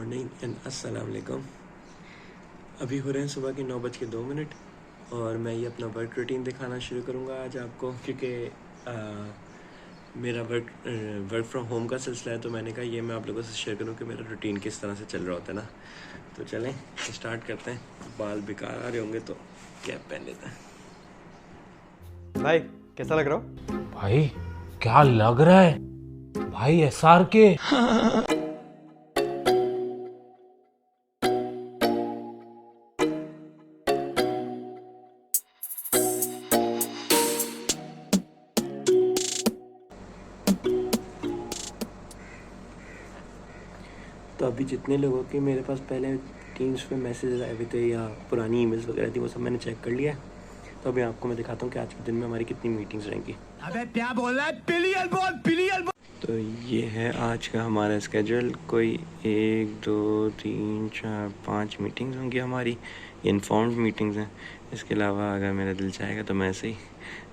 Morning and अस्सलाम वालेकुम। अभी हो रहे हैं सुबह के 9:02 और मैं ये अपना वर्क रूटीन दिखाना शुरू करूँगा आज आपको, क्योंकि मेरा वर्क फ्रॉम होम का सिलसिला है। तो मैंने कहा ये मैं आप लोगों से शेयर करूँ कि मेरा रूटीन किस तरह से चल रहा होता है ना। तो चलें स्टार्ट करते हैं। बाल बेकार आ रहे होंगे तो कैप पहन लेते हैं। भाई कैसा लग रहा हो? भाई क्या लग रहा है भाई, SR के। तो अभी जितने लोगों के मेरे पास पहले टीम्स पे मैसेज आए हुए थे या पुरानी ईमेल्स वगैरह थी, वो सब मैंने चेक कर लिया है। तो अभी आपको मैं दिखाता हूँ कि आज के दिन में हमारी कितनी मीटिंग्स रहेंगी। अबे क्या बोल रहा है? बिलियन बोल। तो ये है आज का हमारा स्केजूल। कोई 1 2 3 4 5 मीटिंग्स होंगी हमारी, इन्फॉर्म्ड मीटिंग्स हैं। इसके अलावा अगर मेरा दिल चाहेगा तो मैं ऐसे ही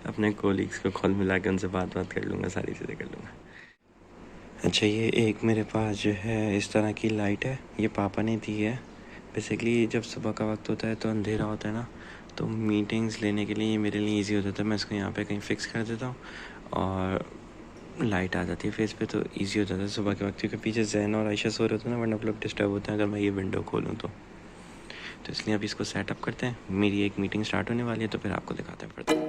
अपने कोलीग्स को कॉल मिला के उनसे बात कर लूँगा, सारी चीज़ें कर लूँगा। अच्छा, ये एक मेरे पास जो है इस तरह की लाइट है, ये पापा ने दी है। बेसिकली जब सुबह का वक्त होता है तो अंधेरा होता है ना, तो मीटिंग्स लेने के लिए ये मेरे लिए इजी होता है। मैं इसको यहाँ पे कहीं फ़िक्स कर देता हूँ और लाइट आ जाती है फेस पे, तो इजी हो जाता है सुबह के वक्त। क्योंकि पीछे जैन और आयशा सो रहे होते हैं ना, वरना लोग डिस्टर्ब होते हैं अगर मैं ये विंडो खोलूँ तो इसलिए अभी इसको सेटअप करते हैं। मेरी एक मीटिंग स्टार्ट होने वाली है तो फिर आपको दिखाते हैं फिर।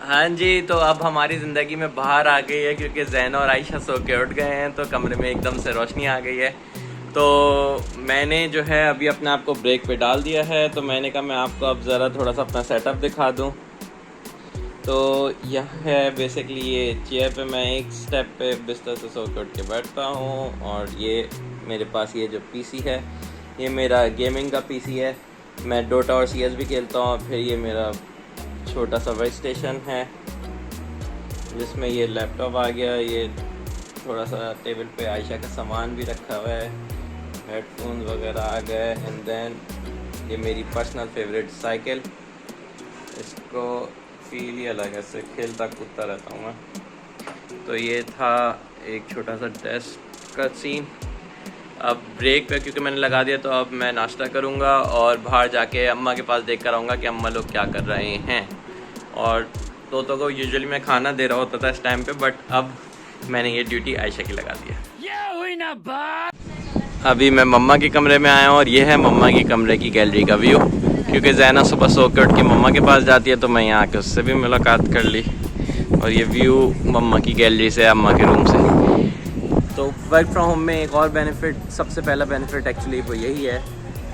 हाँ जी, तो अब हमारी ज़िंदगी में बाहर आ गई है, क्योंकि जैन और आयशा सो के उठ गए हैं तो कमरे में एकदम से रोशनी आ गई है। तो मैंने जो है अभी अपने आप को ब्रेक पे डाल दिया है। तो मैंने कहा मैं आपको अब ज़रा थोड़ा सा अपना सेटअप दिखा दूँ। तो यह है बेसिकली ये चेयर पे मैं एक स्टेप पे बिस्तर से सो के उठ के बैठता हूँ, और ये मेरे पास ये जो पीसी है ये मेरा गेमिंग का पीसी है। मैं डोटा और CS भी खेलता हूँ। फिर ये मेरा छोटा सा वर्क स्टेशन है जिसमें ये लैपटॉप आ गया। ये थोड़ा सा टेबल पे आयशा का सामान भी रखा हुआ है, हेडफोन्स वगैरह आ गए। एंड देन ये मेरी पर्सनल फेवरेट साइकिल, इसको फील ही अलग है, इससे खेलता कूदता रहता हूँ मैं। तो ये था एक छोटा सा टेस्ट का सीन। अब ब्रेक पे क्योंकि मैंने लगा दिया, तो अब मैं नाश्ता करूँगा और बाहर जाके अम्मा के पास देख कर आऊँगा कि अम्मा लोग क्या कर रहे हैं। और तोतों को यूजुअली मैं खाना दे रहा होता था इस टाइम पे, बट अब मैंने ये ड्यूटी आयशा की लगा दी है। ये हुई ना बात। अभी मैं मम्मा के कमरे में आया हूँ और ये है मम्मा की कमरे की गैलरी का व्यू। क्योंकि जैना सुबह सो के उठ के मम्मा के पास जाती है तो मैं यहाँ आके उससे भी मुलाकात कर ली, और ये व्यू मम्मा की गैलरी से, अम्मा के रूम से। तो वर्क फ्रॉम होम में एक और बेनिफिट, सबसे पहला बेनिफिट एक्चुअली वो यही है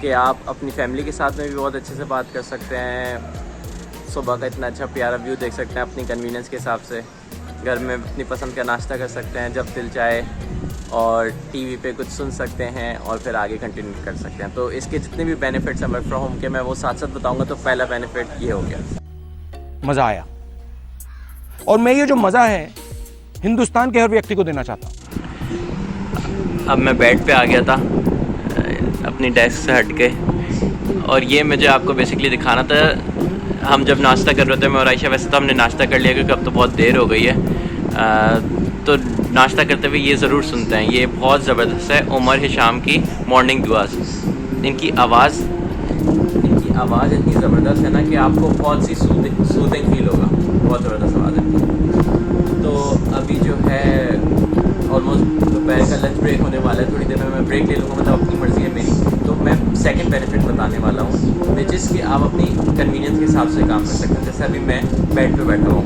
कि आप अपनी फैमिली के साथ में भी बहुत अच्छे से बात कर सकते हैं। सुबह का इतना अच्छा प्यारा व्यू देख सकते हैं अपनी कन्वीनियंस के हिसाब से। घर में अपनी पसंद का नाश्ता कर सकते हैं जब दिल चाहे, और टीवी पे कुछ सुन सकते हैं और फिर आगे कंटिन्यू कर सकते हैं। तो इसके जितने भी बेनिफिट्स हैं वर्क फ्रॉम होम के, मैं वो साथ साथ बताऊँगा। तो पहला बेनिफिट ये हो गया, मजा आया, और मैं ये जो मजा है हिंदुस्तान के हर व्यक्ति को देना चाहता हूँ। अब मैं बेड पे आ गया था अपनी डेस्क से हट के, और ये मुझे आपको बेसिकली दिखाना था। हम जब नाश्ता कर रहे थे मैं और आयशा, वैसे तो हमने नाश्ता कर लिया क्योंकि अब तो बहुत देर हो गई है, तो नाश्ता करते हुए ये ज़रूर सुनते हैं। ये बहुत ज़बरदस्त है, उमर हिशाम की मॉर्निंग दुआज़। इनकी आवाज़ इतनी ज़बरदस्त है ना कि आपको बहुत सी सूदिंग फील होगा। बहुत ज़बरदस्त आवाज़ है। तो अभी जो है ऑलमोस्ट दोपहर का लंच ब्रेक होने वाला है। थोड़ी देर में मैं ब्रेक ले लूँगा, मतलब अपनी मर्ज़ी है मेरी। तो मैं सेकंड बेनिफिट बताने वाला हूँ, विच इज़ कि आप अपनी कन्वीनियंस के हिसाब से काम कर सकते हैं। जैसे अभी मैं बेड पे बैठा हूँ,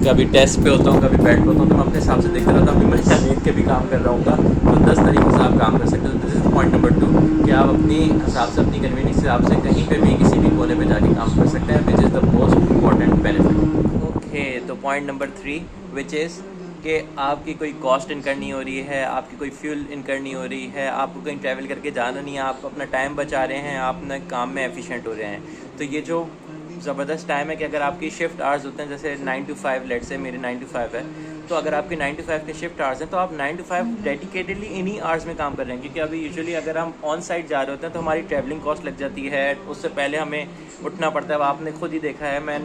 कभी डेस्क पे होता हूँ, कभी बेड पे होता हूँ, तो मैं अपने हिसाब से देखता रहता हूँ। अभी मैं नींद के भी काम कर रहा हूँ, तो 10 तरीके से आप काम कर सकते हैं। दिस इज़ पॉइंट नंबर 2 कि आप अपनी हिसाब से, अपनी कन्वीनियंस के हिसाब से कहीं पे भी किसी भी कोने पे जाके काम कर सकते हैं, which is the most important benefit. Okay, तो पॉइंट नंबर 3 विच इज़ कि आपकी कोई कॉस्ट इनकर नहीं हो रही है, आपकी कोई फ्यूल इनकर नहीं हो रही है, आपको कहीं ट्रैवल करके जाना नहीं है, आप अपना टाइम बचा रहे हैं, आप अपने काम में एफिशिएंट हो रहे हैं। तो ये जो ज़बरदस्त टाइम है कि अगर आपकी शिफ्ट आवर्स होते हैं जैसे 9 to 5, लेट से मेरे 9 to 5 है, तो अगर आपके 9 to 5 के शिफ्ट आवर्स हैं तो आप 9 to 5 डेडिकेटेडली इन्हीं आवर्स में काम कर रहे हैं। क्योंकि अभी यूजुअली अगर हम ऑन साइट जा रहे होते हैं तो हमारी ट्रैवलिंग कॉस्ट लग जाती है, उससे पहले हमें उठना पड़ता है। अब आपने खुद ही देखा है, मैं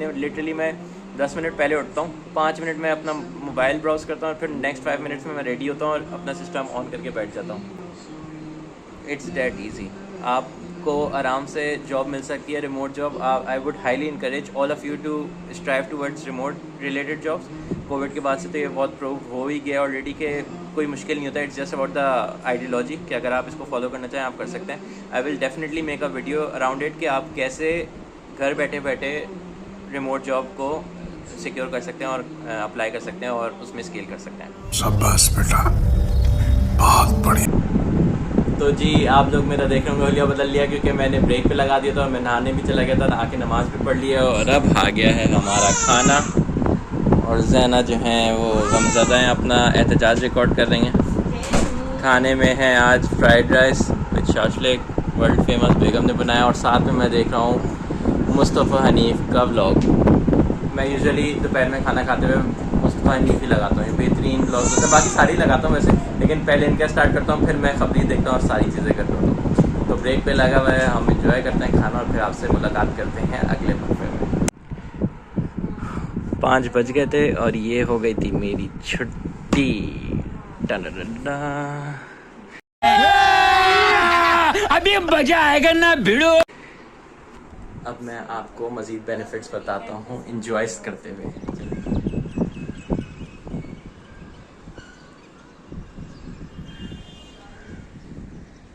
10 मिनट पहले उठता हूँ, 5 मिनट में अपना मोबाइल ब्राउज़ करता हूँ और फिर नेक्स्ट 5 मिनट्स में मैं रेडी होता हूँ और अपना सिस्टम ऑन करके बैठ जाता हूँ। It's that easy. आपको आराम से जॉब मिल सकती है, remote job. I would highly encourage all of you to strive towards remote related jobs. Covid के बाद से तो ये बहुत प्रूव हो ही गया ऑलरेडी कि कोई मुश्किल नहीं होता। It's just about the ideology कि अगर आप इसको फॉलो करना चाहें आप कर सकते हैं। I will definitely make a video around it कि आप कैसे घर बैठे बैठे रिमोट जॉब को सिक्योर कर सकते हैं और अप्लाई कर सकते हैं और उसमें स्केल कर सकते हैं। शाबाश बेटा, बहुत बढ़िया। तो जी आप लोग मेरा देख रहे होंगे हुलिया बदल लिया क्योंकि मैंने ब्रेक पे लगा दिया था और मैं नहाने भी चला गया था, नहा के नमाज़ भी पढ़ लिया और अब आ गया है हमारा खाना। और ज़ैना जो हैं वो गमज़दा हैं, अपना एहतजाज रिकॉर्ड कर रही हैं। खाने में है आज fried rice with shashlik, world famous बेगम ने बनाया। और साथ में मैं देख रहा हूँ मुस्तफ़ा हनीफ़ का व्लॉग। मैं यूजुअली दोपहर में खाना खाते हुए मुस्तफ़ा हनीफ़ ही लगाता हूँ, बेहतरीन व्लॉग होते हैं। बाकी सारे ही लगाता हूँ वैसे, लेकिन पहले इनका स्टार्ट करता हूँ, फिर मैं खबरी देखता हूँ और सारी चीज़ें करता हूँ। तो ब्रेक पे लगा हुआ है, हम इंजॉय करते हैं खाना और फिर आपसे मुलाकात करते हैं अगले वक्फे में। 5 बज गए थे और ये हो गई थी मेरी छुट्टी। अभी मजा आएगा ना भिड़ो। अब मैं आपको मज़ीद बेनिफिट्स बताता हूँ इंजॉय करते हुए।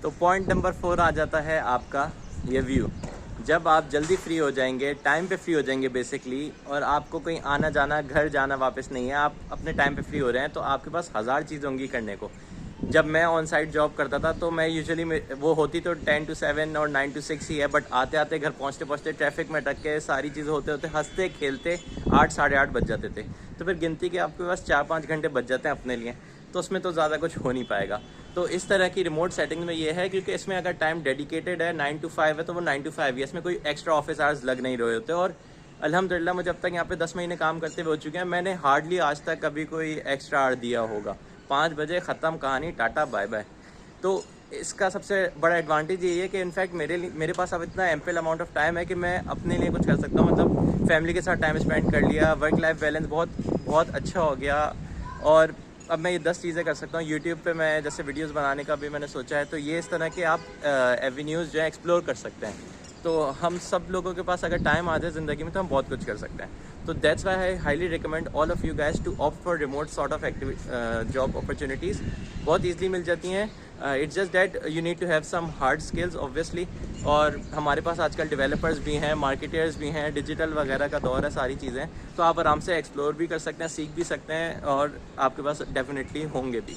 तो पॉइंट नंबर 4 आ जाता है आपका ये व्यू। जब आप जल्दी फ्री हो जाएंगे, टाइम पे फ्री हो जाएंगे बेसिकली, और आपको कहीं आना जाना, घर जाना वापस नहीं है, आप अपने टाइम पे फ्री हो रहे हैं, तो आपके पास 1000 चीज़ होंगी करने को। जब मैं ऑन साइट जॉब करता था तो मैं यूजुअली वो होती तो 10 to 7 और 9 to 6 ही है, bट आते आते घर पहुंचते पहुंचते ट्रैफिक में अटक के सारी चीज़ें होते होते हंसते खेलते 8 साढ़े 8 बज जाते थे। तो फिर गिनती के आपके पास 4-5 घंटे बच जाते हैं अपने लिए, तो उसमें तो ज़्यादा कुछ हो नहीं पाएगा। तो इस तरह की रिमोट सेटिंग में ये है, क्योंकि इसमें अगर टाइम डेडिकेटेड है 9 to 5 है तो वो 9 to 5 है, इसमें कोई एक्स्ट्रा ऑफिस आवर्स लग नहीं रहे होते। और अल्हम्दुलिल्लाह मुझे अब तक यहाँ पे 10 महीने काम करते हुए हो चुके हैं, मैंने हार्डली आज तक कभी कोई एक्स्ट्रा आवर दिया होगा। 5 बजे ख़त्म कहानी, टाटा बाय बाय। तो इसका सबसे बड़ा एडवांटेज ये है कि इनफैक्ट मेरे पास अब इतना एम्पल अमाउंट ऑफ टाइम है कि मैं अपने लिए कुछ कर सकता हूँ। मतलब फैमिली के साथ टाइम स्पेंड कर लिया, वर्क लाइफ बैलेंस बहुत अच्छा हो गया। और अब मैं ये 10 चीज़ें कर सकता हूँ। यूट्यूब पे मैं जैसे वीडियोस बनाने का भी मैंने सोचा है, तो ये इस तरह के आप एवेन्यूज़ जो है एक्सप्लोर कर सकते हैं। तो हम सब लोगों के पास अगर टाइम आ जाए ज़िंदगी में तो हम बहुत कुछ कर सकते हैं। तो that's why I highly recommend all of you guys to opt for remote sort of job opportunities. बहुत ईजिली मिल जाती हैं। It's just that you need to have some hard skills obviously. और हमारे पास आजकल डेवलपर्स भी हैं, मार्केटर्स भी हैं, डिजिटल वगैरह का दौर है, सारी चीज़ें। तो आप आराम से एक्सप्लोर भी कर सकते हैं, सीख भी सकते हैं और आपके पास डेफिनेटली होंगे भी।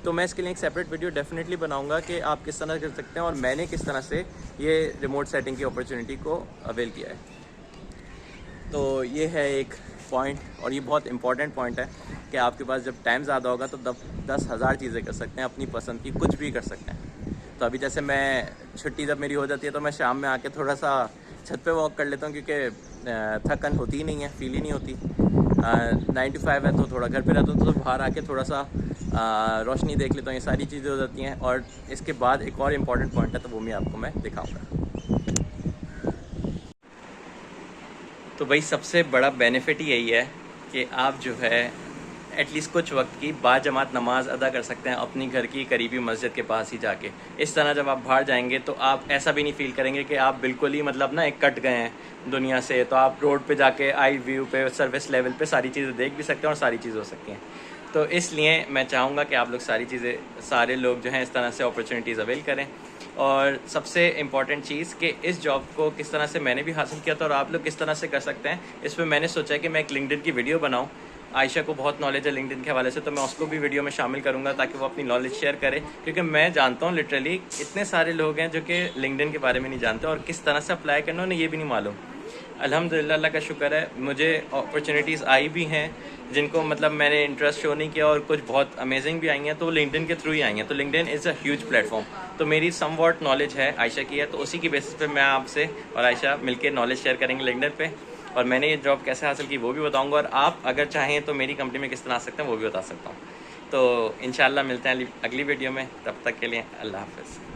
तो मैं इसके लिए एक सेपरेट वीडियो डेफिनेटली बनाऊंगा कि आप किस तरह कर सकते हैं और मैंने किस तरह से ये रिमोट सेटिंग की अपॉर्चुनिटी को अवेल किया है। तो ये है एक पॉइंट, और ये बहुत इंपॉर्टेंट पॉइंट है कि आपके पास जब टाइम ज़्यादा होगा तो 10,000 चीज़ें कर सकते हैं, अपनी पसंद की कुछ भी कर सकते हैं। तो अभी जैसे मैं छुट्टी जब मेरी हो जाती है तो मैं शाम में आके थोड़ा सा छत पे वॉक कर लेता हूँ, क्योंकि थकन होती ही नहीं है, फील ही नहीं होती। 9 to 5 है तो थोड़ा घर पे रहता हूँ, तो बाहर आके थोड़ा सा रोशनी देख लेता हूँ, ये सारी चीज़ें हो जाती हैं। और इसके बाद एक और इम्पॉर्टेंट पॉइंट है, तो वो भी आपको मैं दिखाऊँगा। तो भाई सबसे बड़ा बेनिफिट ही यही है कि आप जो है एटलीस्ट कुछ वक्त की बाजमात नमाज अदा कर सकते हैं अपनी घर की करीबी मस्जिद के पास ही जाके। इस तरह जब आप बाहर जाएंगे तो आप ऐसा भी नहीं फील करेंगे कि आप बिल्कुल ही मतलब ना एक कट गए हैं दुनिया से। तो आप रोड पे जाके आई व्यू पे, सर्विस लेवल पे सारी चीज़ें देख भी सकते हैं और सारी चीज़ें हो सकती हैं। तो इसलिए मैं चाहूँगा कि आप लोग सारे लोग जो हैं इस तरह से अपॉर्चुनिटीज़ अवेल करें। और सबसे इम्पॉर्टेंट चीज़ कि इस जॉब को किस तरह से मैंने भी हासिल किया था और आप लोग किस तरह से कर सकते हैं, इस पर मैंने सोचा कि मैं एक लिंक्डइन की वीडियो बनाऊँ। आयशा को बहुत नॉलेज है लिंक्डइन के हवाले से, तो मैं उसको भी वीडियो में शामिल करूँगा ताकि वो अपनी नॉलेज शेयर करे। क्योंकि मैं जानता हूँ लिटरली इतने सारे लोग हैं जो कि लिंक्डइन के बारे में नहीं जानते और किस तरह से अप्लाई करना उन्हें ये भी नहीं मालूम। अल्हम्दुलिल्लाह, अल्लाह का शुक्र है, मुझे अपॉर्चुनिटीज़ आई भी हैं जिनको मतलब मैंने इंटरेस्ट शो नहीं किया, और कुछ बहुत अमेजिंग भी आई हैं, तो लिंक्डइन के थ्रू ही आई हैं। तो LinkedIn is a huge platform. तो मेरी सम वॉट नॉलेज है, आयशा की है, तो उसी की बेसिस पे मैं आपसे और आयशा मिलके नॉलेज शेयर करेंगे लिंक्डइन पे, और मैंने ये जॉब कैसे हासिल की वो भी बताऊँगा, और आप अगर चाहें तो मेरी कंपनी में किस तरह आ सकते हैं वो भी बता सकता हूँ। तो इंशाल्लाह मिलते हैं अगली वीडियो में, तब तक के लिए अल्लाह हाफ़िज़।